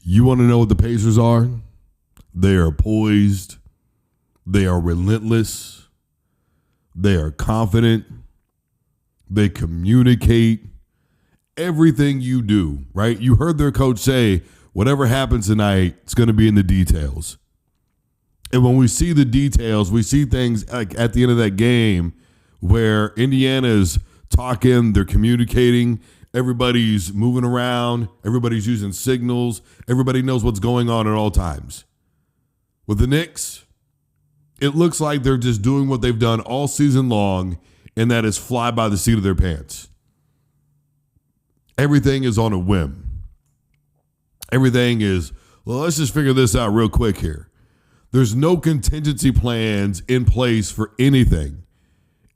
You want to know what the Pacers are? They are poised. They are relentless. They are confident. They communicate. Everything you do, right? You heard their coach say, whatever happens tonight, it's going to be in the details. And when we see the details, we see things like at the end of that game where Indiana's talking, they're communicating, everybody's moving around, everybody's using signals, everybody knows what's going on at all times. With the Knicks, it looks like they're just doing what they've done all season long, and that is fly by the seat of their pants. Everything is on a whim. Everything is, well, let's just figure this out real quick here. There's no contingency plans in place for anything.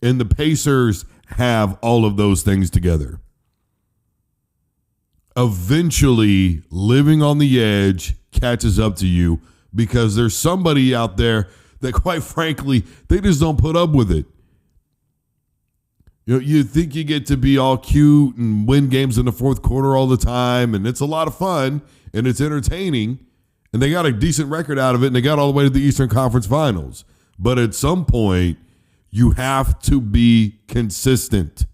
And the Pacers have all of those things together. Eventually, living on the edge catches up to you because there's somebody out there that, quite frankly, they just don't put up with it. You know, you think you get to be all cute and win games in the fourth quarter all the time, and it's a lot of fun, and it's entertaining, and they got a decent record out of it, and they got all the way to the Eastern Conference Finals. But at some point, you have to be consistent.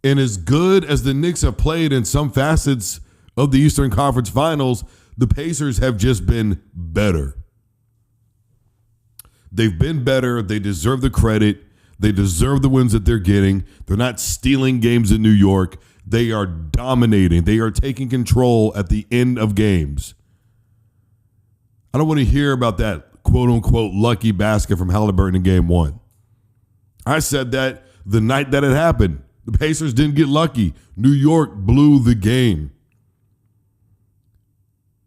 And as good as the Knicks have played in some facets of the Eastern Conference Finals, the Pacers have just been better. They've been better. They deserve the credit. They deserve the wins that they're getting. They're not stealing games in New York. They are dominating. They are taking control at the end of games. I don't want to hear about that quote-unquote lucky basket from Halliburton in game one. I said that the night that it happened. The Pacers didn't get lucky. New York blew the game.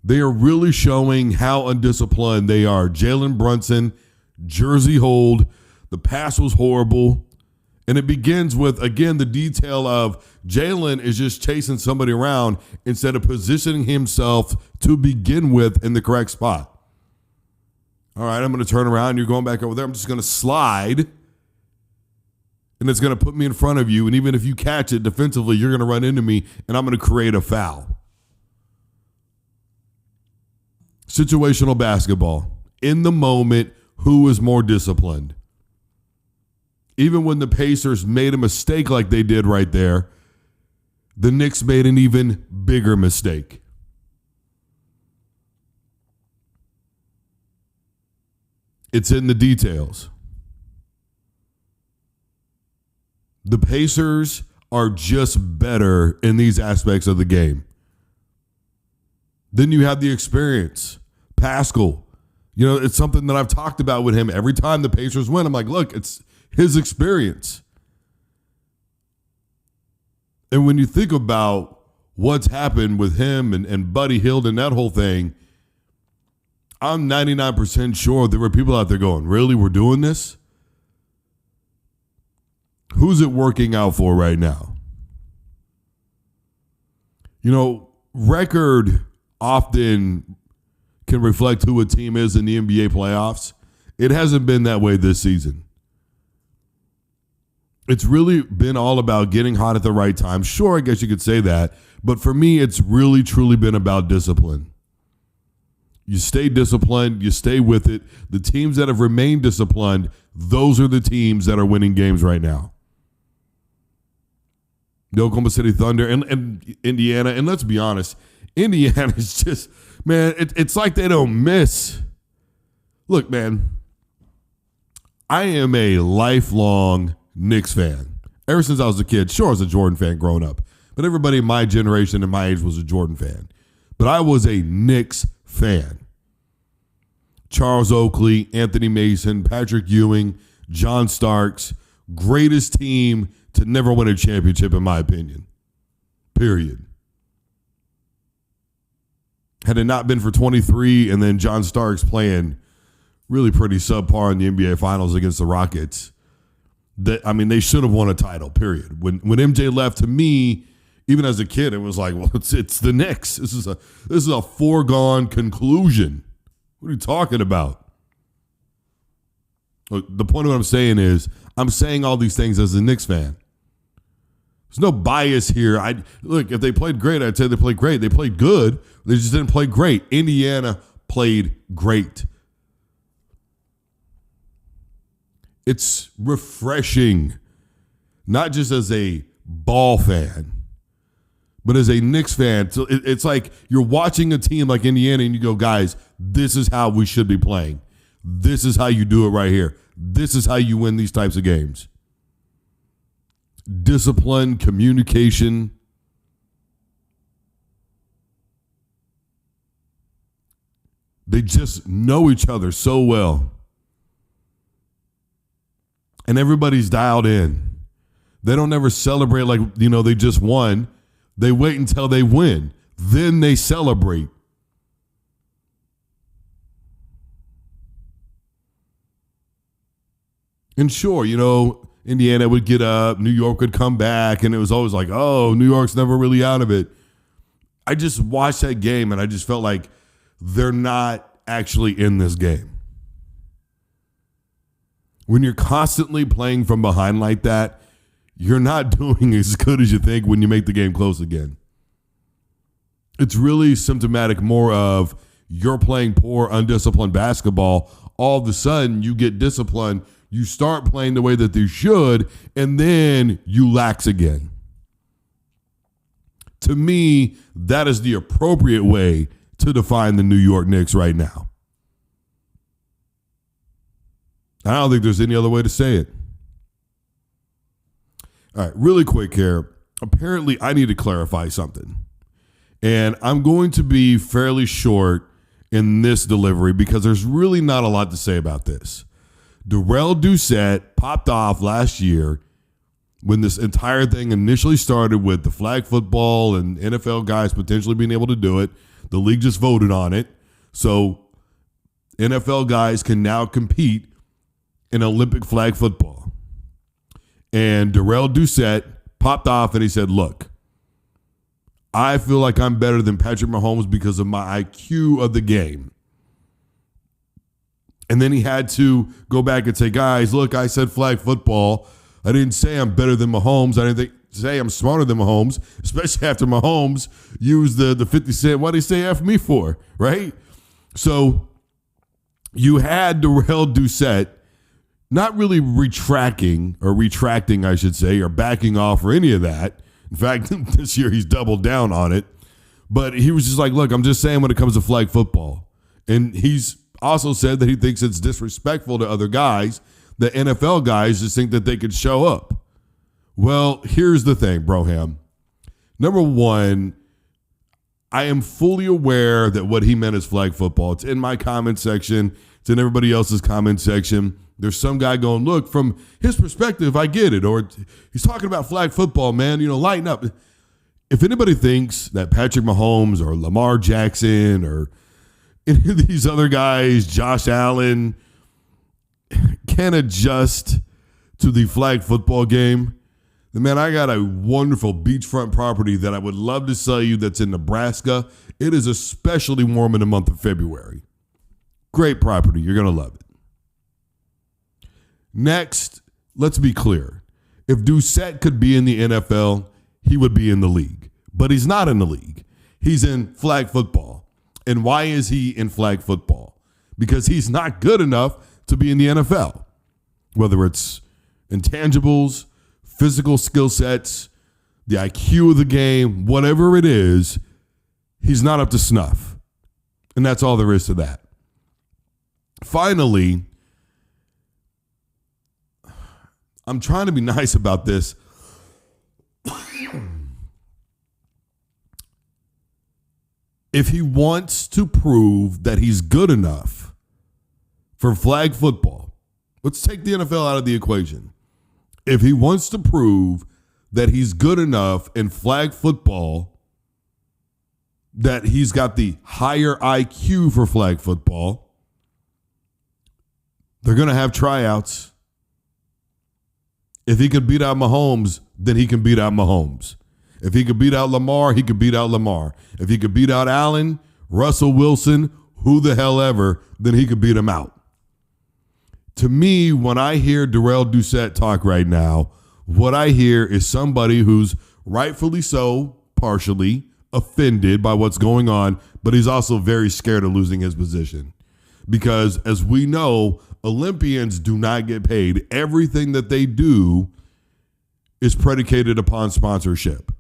They are really showing how undisciplined they are. Jalen Brunson, jersey hold. The pass was horrible. And it begins with, again, the detail of Jalen is just chasing somebody around instead of positioning himself to begin with in the correct spot. All right, I'm going to turn around. You're going back over there. I'm just going to slide. And it's going to put me in front of you. And even if you catch it defensively, you're going to run into me, and I'm going to create a foul. Situational basketball. In the moment, who is more disciplined? Even when the Pacers made a mistake like they did right there, the Knicks made an even bigger mistake. It's in the details. The Pacers are just better in these aspects of the game. Then you have the experience. Pascal. You know, it's something that I've talked about with him. Every time the Pacers win, I'm like, look, it's his experience. And when you think about what's happened with him and Buddy Hield and that whole thing, I'm 99% sure there were people out there going, really, we're doing this? Who's it working out for right now? You know, record often can reflect who a team is in the NBA playoffs. It hasn't been that way this season. It's really been all about getting hot at the right time. Sure, I guess you could say that. But for me, it's really, truly been about discipline. You stay disciplined. You stay with it. The teams that have remained disciplined, those are the teams that are winning games right now. The Oklahoma City Thunder and Indiana. And let's be honest, Indiana is just, man, it's like they don't miss. Look, man, I am a lifelong Knicks fan. Ever since I was a kid, sure, I was a Jordan fan growing up. But everybody in my generation and my age was a Jordan fan. But I was a Knicks fan. Charles Oakley, Anthony Mason, Patrick Ewing, John Starks, greatest team to never win a championship, in my opinion. Period. Had it not been for 23 and then John Starks playing really pretty subpar in the NBA Finals against the Rockets, they should have won a title, period. When MJ left, to me, even as a kid, it was like, well, it's the Knicks. This is a foregone conclusion. What are you talking about? Look, the point of what I'm saying is, I'm saying all these things as a Knicks fan. There's no bias here. Look, if they played great, I'd say they played great. They played good. They just didn't play great. Indiana played great. It's refreshing, not just as a ball fan, but as a Knicks fan. So it's like you're watching a team like Indiana and you go, guys, this is how we should be playing. This is how you do it right here. This is how you win these types of games. Discipline, communication. They just know each other so well. And everybody's dialed in. They don't ever celebrate like, they just won. They wait until they win. Then they celebrate. And sure, Indiana would get up, New York would come back, and it was always like, oh, New York's never really out of it. I just watched that game, and I just felt like they're not actually in this game. When you're constantly playing from behind like that, you're not doing as good as you think when you make the game close again. It's really symptomatic more of you're playing poor, undisciplined basketball. All of a sudden, you get disciplined. You start playing the way that they should, and then you lax again. To me, that is the appropriate way to define the New York Knicks right now. I don't think there's any other way to say it. All right, really quick here. Apparently, I need to clarify something. And I'm going to be fairly short in this delivery because there's really not a lot to say about this. Darrell Doucette popped off last year when this entire thing initially started with the flag football and NFL guys potentially being able to do it. The league just voted on it. So NFL guys can now compete in Olympic flag football. And Darrell Doucette popped off and he said, look, I feel like I'm better than Patrick Mahomes because of my IQ of the game. And then he had to go back and say, guys, look, I said flag football. I didn't say I'm better than Mahomes. I didn't say I'm smarter than Mahomes, especially after Mahomes used the 50 Cent. What did he say F me for, right? So you had Darrell Doucette not really retracting, I should say, or backing off or any of that. In fact, this year he's doubled down on it. But he was just like, look, I'm just saying when it comes to flag football. And he's also said that he thinks it's disrespectful to other guys, the NFL guys just think that they could show up. Well, here's the thing, Broham. Number one, I am fully aware that what he meant is flag football. It's in my comment section. It's in everybody else's comment section. There's some guy going, look, from his perspective, I get it. Or he's talking about flag football, man. Lighten up. If anybody thinks that Patrick Mahomes or Lamar Jackson or any of these other guys, Josh Allen, can adjust to the flag football game, then, man, I got a wonderful beachfront property that I would love to sell you that's in Nebraska. It is especially warm in the month of February. Great property. You're going to love it. Next, let's be clear. If Doucette could be in the NFL, he would be in the league. But he's not in the league. He's in flag football. And why is he in flag football? Because he's not good enough to be in the NFL. Whether it's intangibles, physical skill sets, the IQ of the game, whatever it is, he's not up to snuff. And that's all there is to that. Finally, I'm trying to be nice about this. If he wants to prove that he's good enough for flag football, let's take the NFL out of the equation. If he wants to prove that he's good enough in flag football, that he's got the higher IQ for flag football, they're going to have tryouts. If he could beat out Mahomes, then he can beat out Mahomes. If he could beat out Lamar, he could beat out Lamar. If he could beat out Allen, Russell Wilson, who the hell ever, then he could beat him out. To me, when I hear Darrell Doucette talk right now, What I hear is somebody who's rightfully so, partially offended by what's going on, but he's also very scared of losing his position. Because as we know, Olympians do not get paid. Everything that they do is predicated upon sponsorship.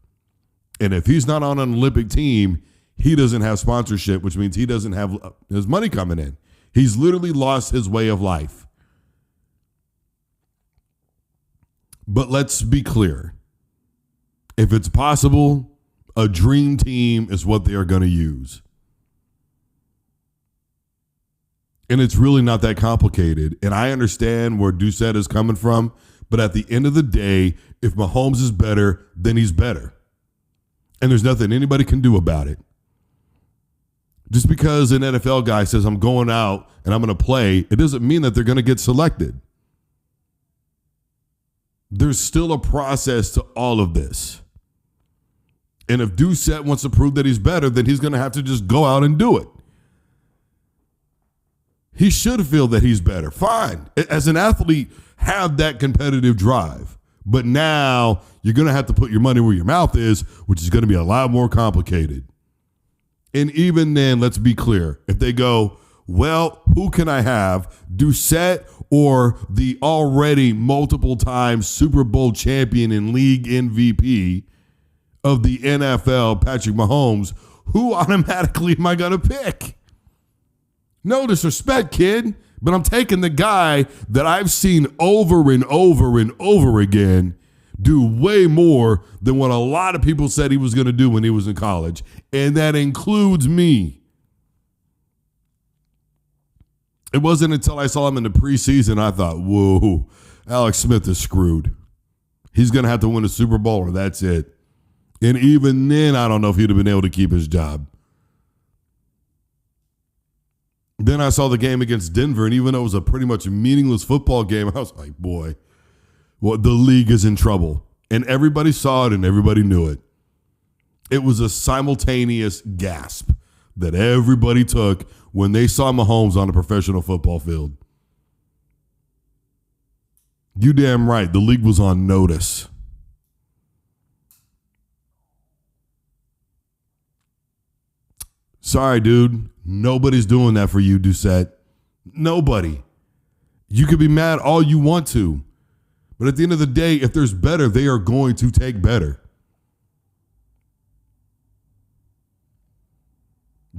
And if he's not on an Olympic team, he doesn't have sponsorship, which means he doesn't have his money coming in. He's literally lost his way of life. But let's be clear. If it's possible, a dream team is what they are going to use. And it's really not that complicated. And I understand where Doucette is coming from. But at the end of the day, if Mahomes is better, then he's better. And there's nothing anybody can do about it. Just because an NFL guy says, I'm going out and I'm going to play, it doesn't mean that they're going to get selected. There's still a process to all of this. And if Doucette wants to prove that he's better, then he's going to have to just go out and do it. He should feel that he's better. Fine. As an athlete, have that competitive drive. But now you're going to have to put your money where your mouth is, which is going to be a lot more complicated. And even then, let's be clear. If they go, well, who can I have? Doucette or the already multiple time Super Bowl champion and league MVP of the NFL, Patrick Mahomes, who automatically am I going to pick? No disrespect, kid, but I'm taking the guy that I've seen over and over and over again do way more than what a lot of people said he was going to do when he was in college, and that includes me. It wasn't until I saw him in the preseason I thought, whoa, Alex Smith is screwed. He's going to have to win a Super Bowl or that's it. And even then, I don't know if he'd have been able to keep his job. Then I saw the game against Denver, and even though it was a pretty much meaningless football game, I was like, boy, well, the league is in trouble. And everybody saw it and everybody knew it. It was a simultaneous gasp that everybody took when they saw Mahomes on a professional football field. You damn right, the league was on notice. Sorry, dude. Nobody's doing that for you, Doucette. Nobody. You could be mad all you want to. But at the end of the day, if there's better, they are going to take better.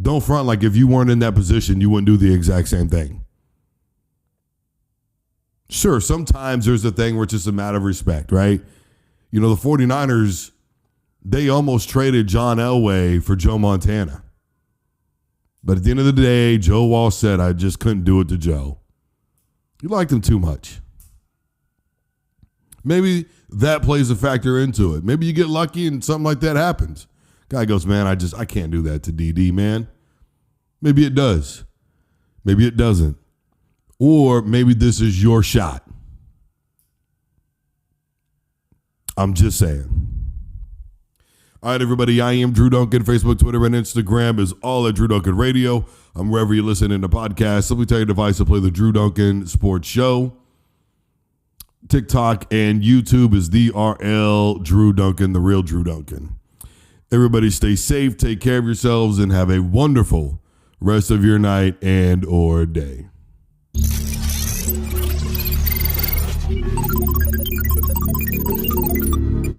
Don't front like if you weren't in that position, you wouldn't do the exact same thing. Sure, sometimes there's a thing where it's just a matter of respect, right? You know, the 49ers, they almost traded John Elway for Joe Montana. But at the end of the day, Joe Walsh said, I just couldn't do it to Joe. You liked him too much. Maybe that plays a factor into it. Maybe you get lucky and something like that happens. Guy goes, man, I can't do that to DD, man. Maybe it does. Maybe it doesn't. Or maybe this is your shot. I'm just saying. All right, everybody, I am Drew Duncan. Facebook, Twitter, and Instagram is all at Drew Duncan Radio. I'm wherever you listen in the podcast. Simply tell your device to play the Drew Duncan Sports Show. TikTok and YouTube is the RL Drew Duncan, the real Drew Duncan. Everybody stay safe, take care of yourselves, and have a wonderful rest of your night and or day.